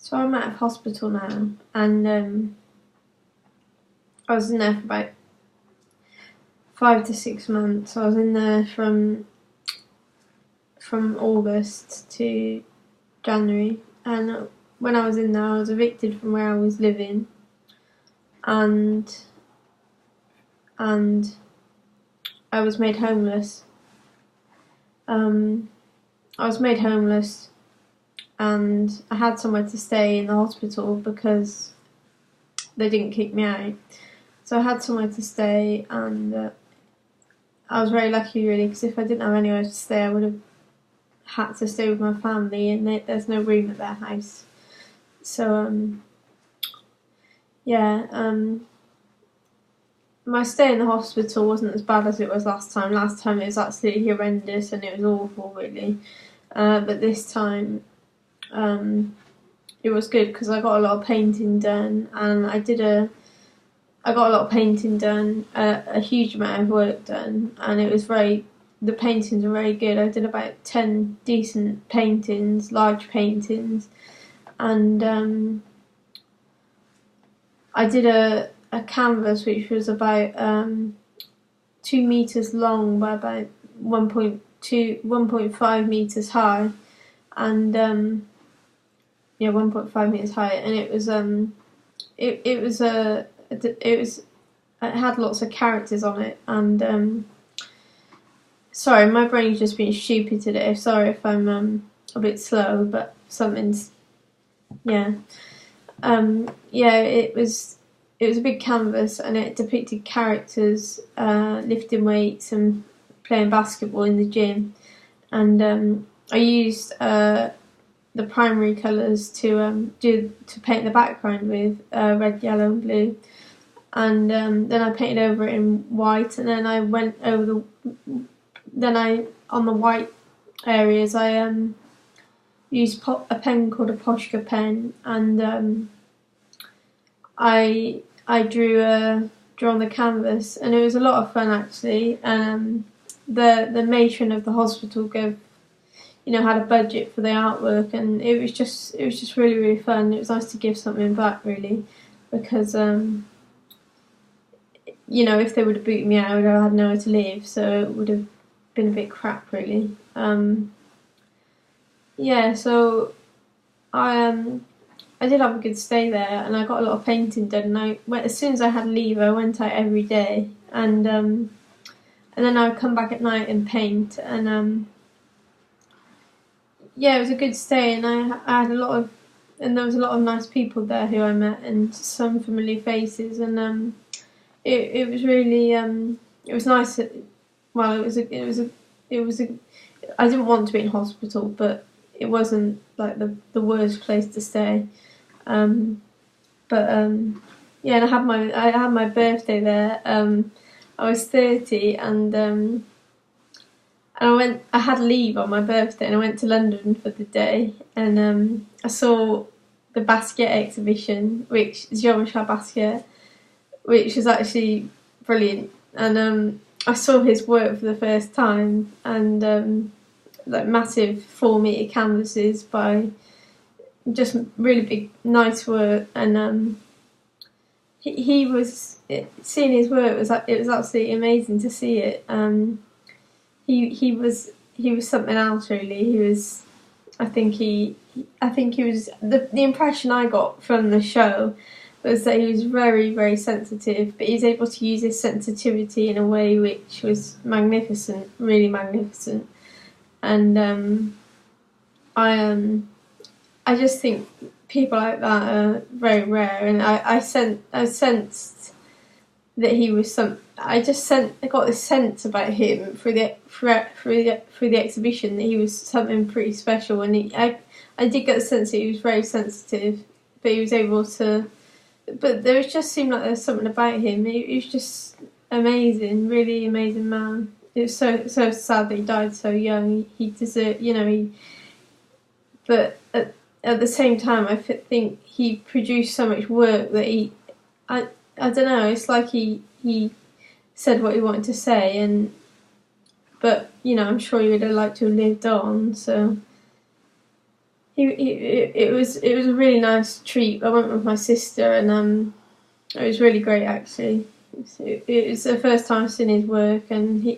So I'm at a hospital now, and I was in there for about 5 to 6 months. I was in there from August to January, and when I was in there, I was evicted from where I was living, and I was made homeless. I was made homeless, and I had somewhere to stay in the hospital because they didn't kick me out. So I had somewhere to stay, and I was very lucky, really, because if I didn't have anywhere to stay, I would have had to stay with my family, and there's no room at their house. So my stay in the hospital wasn't as bad as it was last time. Last time it was absolutely horrendous and it was awful, really. But this time it was good because I got a lot of painting done, and I got a lot of painting done, a huge amount of work done, and the paintings were very good. I did about 10 decent paintings, large paintings, and I did a canvas which was about 2 meters long by about 1.5 meters high, and 1.5 meters high, and it had lots of characters on it, and sorry, my brain's just been stupid today. Sorry if I'm a bit slow, but it was a big canvas, and it depicted characters lifting weights and playing basketball in the gym, and I used the primary colours to paint the background with, red, yellow and blue, and then I painted over it in white, and then I went over on the white areas I used a pen called a Poshka pen, and I drew on the canvas, and it was a lot of fun, actually. And the matron of the hospital had a budget for the artwork, and it was just really, really fun. It was nice to give something back, really, because if they would have booted me out, I would have had nowhere to live, so it would have been a bit crap, really. So I did have a good stay there, and I got a lot of painting done. And as soon as I had leave, I went out every day, and then I would come back at night and paint, and it was a good stay, and I had there was a lot of nice people there who I met, and some familiar faces, and it was really it was nice. Well, I didn't want to be in hospital, but it wasn't like the worst place to stay. And I had my birthday there. I was 30, and I had leave on my birthday, and I went to London for the day, and I saw the Basquiat exhibition, which is Jean-Michel Basquiat, which was actually brilliant, and I saw his work for the first time, and like massive 4-meter canvases by just really big, nice work, and seeing his work was absolutely amazing to see it. He was something else, really. I think he was the impression I got from the show was that he was very, very sensitive, but he was able to use his sensitivity in a way which was magnificent, really magnificent. And I just think people like that are very rare, and I sensed that he was I got this sense about him through the exhibition that he was something pretty special, and I did get the sense that he was very sensitive, but he was able to. But there just seemed like there was something about him. He was just amazing, really amazing man. It was so sad that he died so young. He deserved, But at the same time, I think he produced so much work that I don't know. It's like he said what he wanted to say, but I'm sure he would have liked to have lived on. So it was a really nice treat. I went with my sister, and it was really great actually. It was the first time I've seen his work, and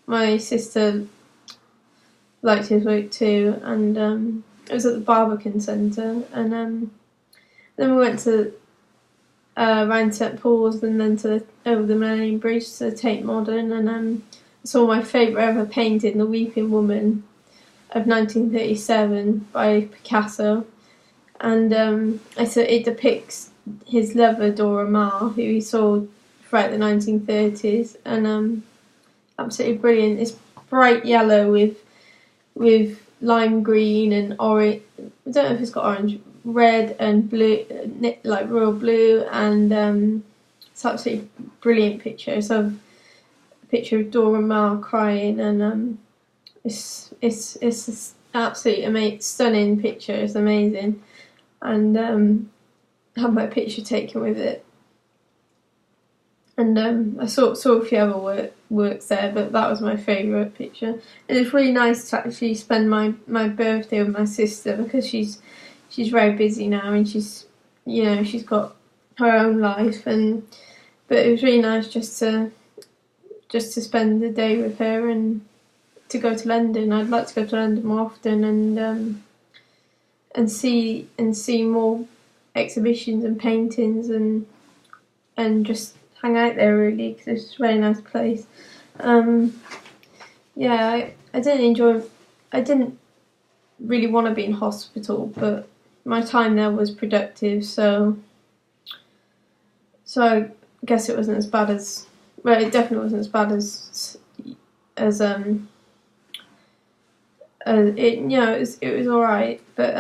my sister liked his work too. And it was at the Barbican Centre, and then we went to around St Paul's, and then over the Millennium Bridge to Tate Modern, and saw my favourite ever painting, The Weeping Woman of 1937 by Picasso, and it depicts his lover Dora Maar, who he saw throughout the 1930s, and absolutely brilliant. It's bright yellow with lime green and orange. I don't know if it's got orange, red and blue, like royal blue, and it's absolutely brilliant picture. It's a picture of Dora Maar crying, and it's absolutely stunning picture. It's amazing, and had my picture taken with it. And I saw a few other works there, but that was my favourite picture. And it's really nice to actually spend my birthday with my sister, because she's very busy now, and she's got her own life, but it was really nice just to spend the day with her and to go to London. I'd like to go to London more often, and see more exhibitions and paintings, and just hang out there really, because it's a very nice place. I didn't really want to be in hospital, but my time there was productive, so I guess it wasn't as bad as, well, it definitely wasn't as bad as it was alright, but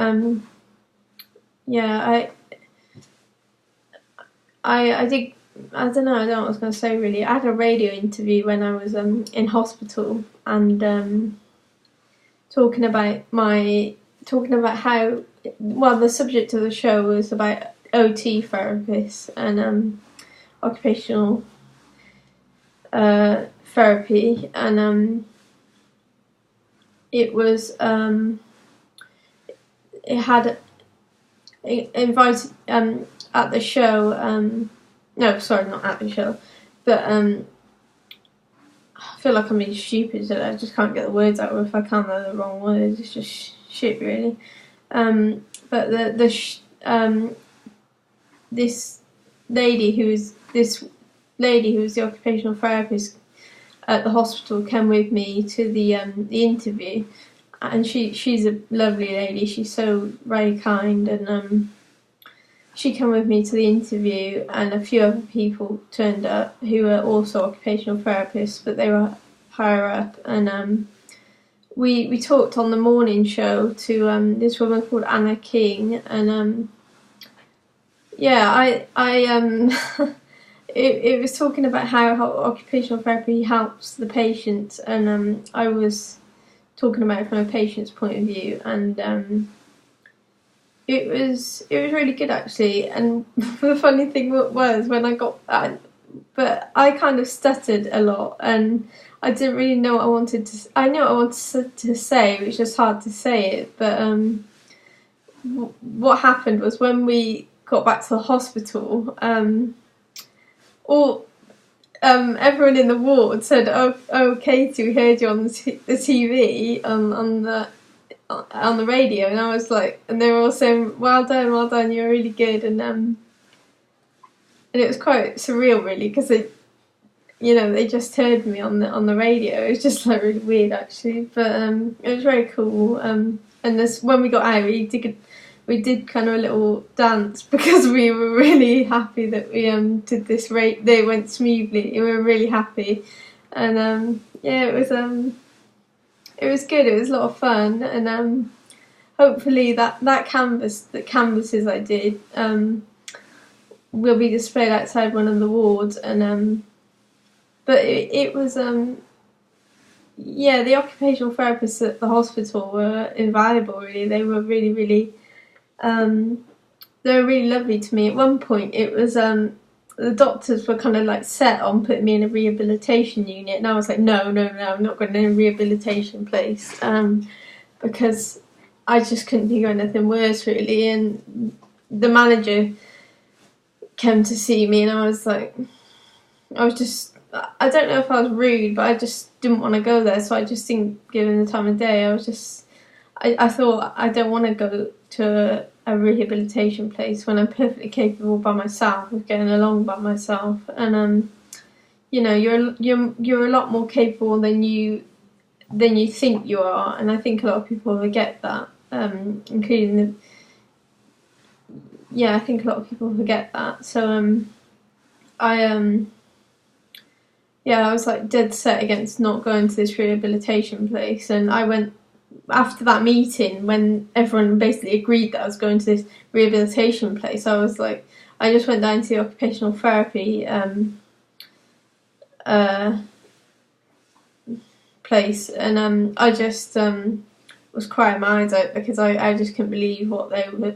I did. I don't know what I was going to say really. I had a radio interview when I was in hospital, and talking about how, well, the subject of the show was about OT therapists and occupational therapy, and it was it invited at the show. No, sorry, not at the show, but I feel like I'm being stupid, so I just can't get the words out, or if I can, they're the wrong words. It's just shit, really. But this lady who was the occupational therapist at the hospital came with me to the interview, and she's a lovely lady. She's so very kind, and she came with me to the interview, and a few other people turned up who were also occupational therapists, but they were higher up, and we talked on the morning show to this woman called Anna King, and it was talking about how occupational therapy helps the patient, and I was talking about it from a patient's point of view, and it was really good actually. And the funny thing was, when I got that, but I kind of stuttered a lot, and I didn't really know what I wanted to. I knew what I wanted to say, which was hard to say it. But what happened was, when we got back to the hospital, everyone in the ward said, "Oh, Katie, we heard you on the TV on the radio," and I was like, and they were all saying, well done, you're really good," and it was quite surreal really, because they just heard me on the radio. It was just like really weird actually, but it was very cool. And when we got out, we did kind of a little dance, because we were really happy that we did this rate. They went smoothly. We were really happy, and it was good. It was a lot of fun, and hopefully that canvases I did will be displayed outside one of the wards, and but it was the occupational therapists at the hospital were invaluable really. They were really, really they were really lovely to me. At one point it was the doctors were kind of like set on putting me in a rehabilitation unit, and I was like, no, I'm not going to a rehabilitation place, because I just couldn't think of anything worse really. And the manager came to see me, and I was just, I don't know if I was rude, but I just didn't want to go there, so I just didn't give him the time of day. I thought, I don't want to go to a rehabilitation place when I'm perfectly capable by myself of getting along by myself. And you know, you're a lot more capable than you think you are, and I think a lot of people forget that, including I think a lot of people forget that. So I was like dead set against not going to this rehabilitation place, and I went after that meeting when everyone basically agreed that I was going to this rehabilitation place. I was like, I just went down to the occupational therapy place, and I just was crying my eyes out because I just couldn't believe what they were,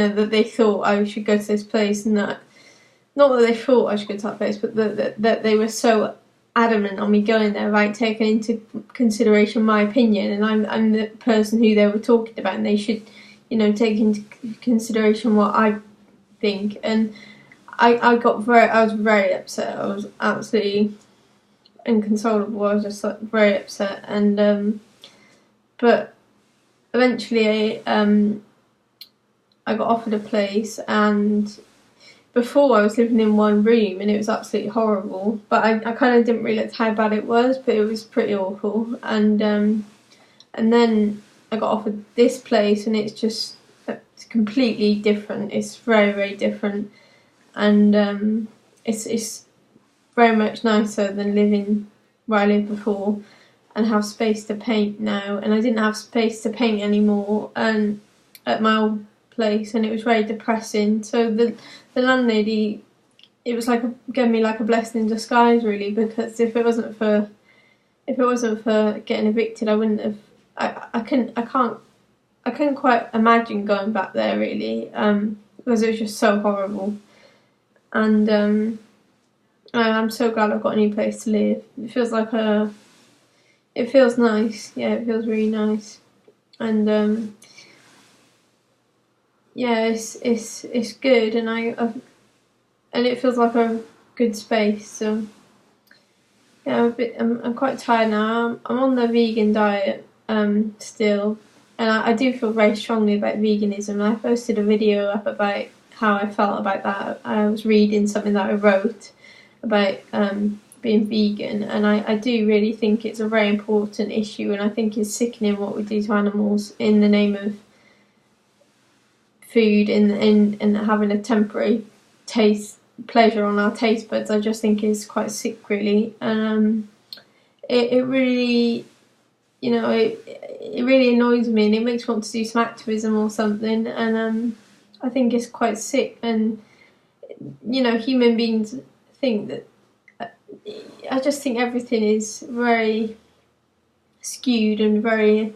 that they thought I should go to this place, and that, not that they thought I should go to that place, but that they were so adamant on me going there, right, taking into consideration my opinion, and I'm the person who they were talking about, and they should, take into consideration what I think. And I was very upset. I was absolutely inconsolable. I was just like very upset, and but eventually I got offered a place, and before I was living in one room and it was absolutely horrible, but I kind of didn't realise how bad it was, but it was pretty awful. And then I got offered this place, and it's completely different. It's very, very different, and it's very much nicer than living where I lived before, and have space to paint now. And I didn't have space to paint anymore at my old place, and it was very depressing. So the landlady, it was gave me like a blessing in disguise really, because if it wasn't for getting evicted, I wouldn't have. I couldn't quite imagine going back there really, because it was just so horrible. And I'm so glad I've got a new place to live. It feels it feels nice. Yeah, it feels really nice. And it's good, and and it feels like a good space. So yeah, I'm quite tired now. I'm on the vegan diet still, and I do feel very strongly about veganism. I posted a video up about how I felt about that. I was reading something that I wrote about being vegan, and I do really think it's a very important issue, and I think it's sickening what we do to animals in the name of food and having a temporary pleasure on our taste buds. I just think is quite sick really, and it really, it really annoys me, and it makes me want to do some activism or something. And I think it's quite sick, and human beings think that. I just think everything is very skewed and very.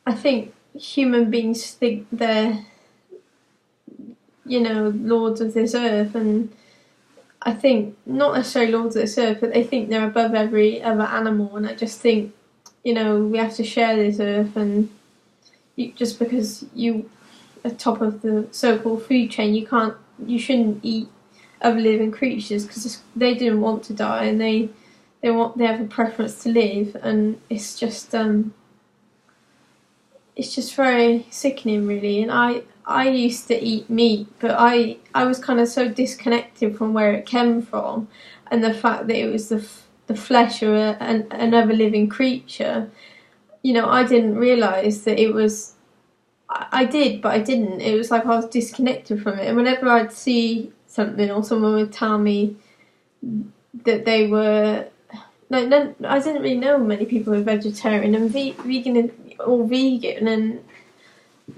I think human beings think they're, lords of this earth, and I think not necessarily lords of this earth, but they think they're above every other animal. And I just think, we have to share this earth, and just because you are top of the so-called food chain, you shouldn't eat other living creatures, because they didn't want to die, and they have a preference to live, and it's just very sickening really. And I used to eat meat, but I was kind of so disconnected from where it came from, and the fact that it was the flesh of another living creature. I didn't realise that it was. I did, but I didn't. It was like I was disconnected from it, and whenever I'd see something, or someone would tell me that they were I didn't really know many people were vegetarian and vegan or vegan,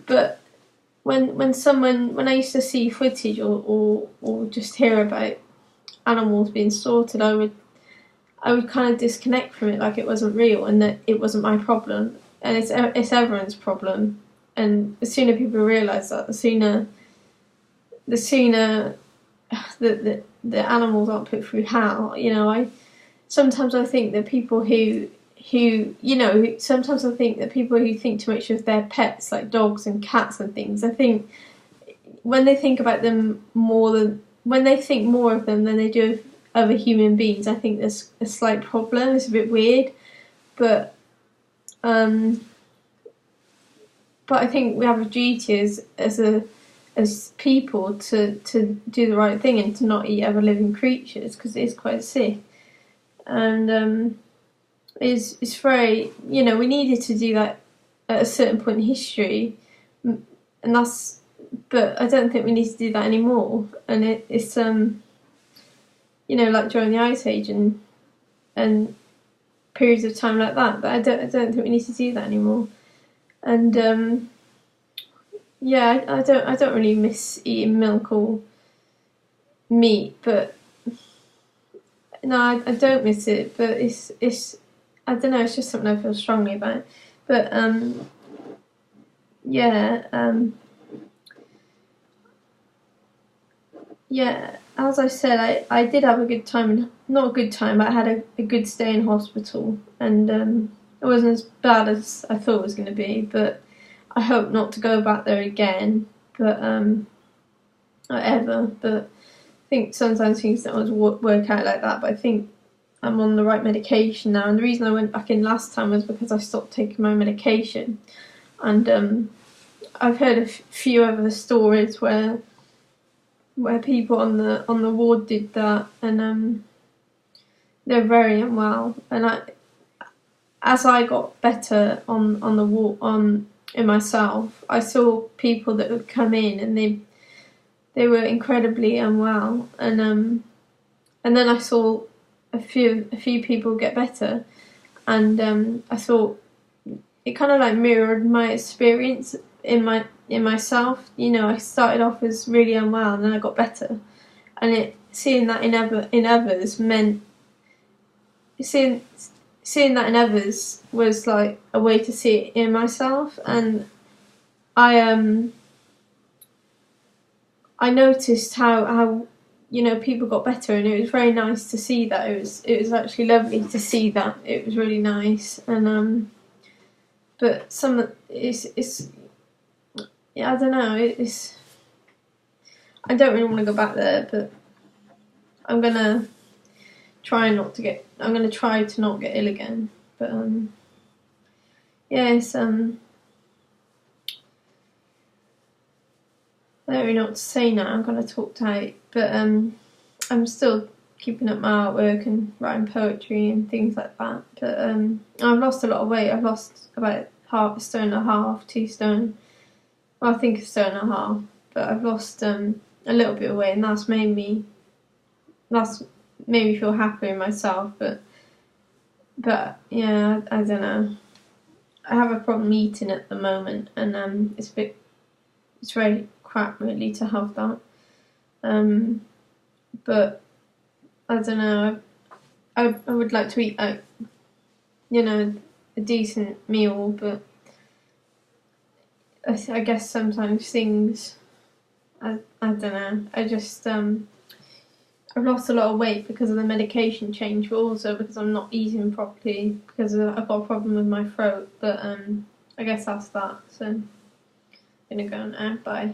but when I used to see footage or just hear about animals being slaughtered, I would kind of disconnect from it, like it wasn't real, and that it wasn't my problem, and it's everyone's problem. And the sooner people realise that, the sooner the animals aren't put through hell. Sometimes I think that people who who, you know, sometimes I think that people who think too much of their pets, like dogs and cats and things, I think when they think about them when they think more of them than they do of other human beings, I think there's a slight problem. It's a bit weird, but I think we have a duty as people to do the right thing and to not eat other living creatures, because it is quite sick. And it's very, you know, we needed to do that at a certain point in history, and that's, but I don't think we need to do that anymore. And it's you know, like during the Ice Age and periods of time like that. But I don't think we need to do that anymore. And yeah, I don't really miss eating milk or meat, but no, I don't miss it. But it's I don't know. It's just something I feel strongly about. But yeah. Yeah, as I said, I did have a good time. Not a good time, but I had a good stay in hospital, and it wasn't as bad as I thought it was going to be. But I hope not to go back there again. But not ever. But I think sometimes things don't always work out like that. But I think I'm on the right medication now, and the reason I went back in last time was because I stopped taking my medication, and I've heard a few other stories where people on the ward did that, and they're very unwell. And as I got better on the ward in myself, I saw people that would come in and they were incredibly unwell, and then I saw a few people get better, and I thought it kind of like mirrored my experience in myself. You know, I started off as really unwell and then I got better, and seeing that in others meant seeing that in others was like a way to see it in myself. And I noticed how you know, people got better, and it was very nice to see that. It was actually lovely to see that. It was really nice. And but it's yeah, I don't know. I don't really want to go back there, but I'm gonna try to not get ill again. But yeah, it's I don't really know what to say now. I'm gonna talk tight, but I'm still keeping up my artwork and writing poetry and things like that. But I've lost a lot of weight. I've lost about a stone and a half, 2 stone. Well, I think a stone and a half, but I've lost a little bit of weight, and that's made me feel happy in myself. But yeah, I don't know. I have a problem eating at the moment, and it's very crap really to have that. But I don't know. I would like to eat you know, a decent meal, but I guess sometimes things, I don't know. I just I've lost a lot of weight because of the medication change, but also because I'm not eating properly because I've got a problem with my throat. But I guess that's that. So I'm gonna go now. Bye.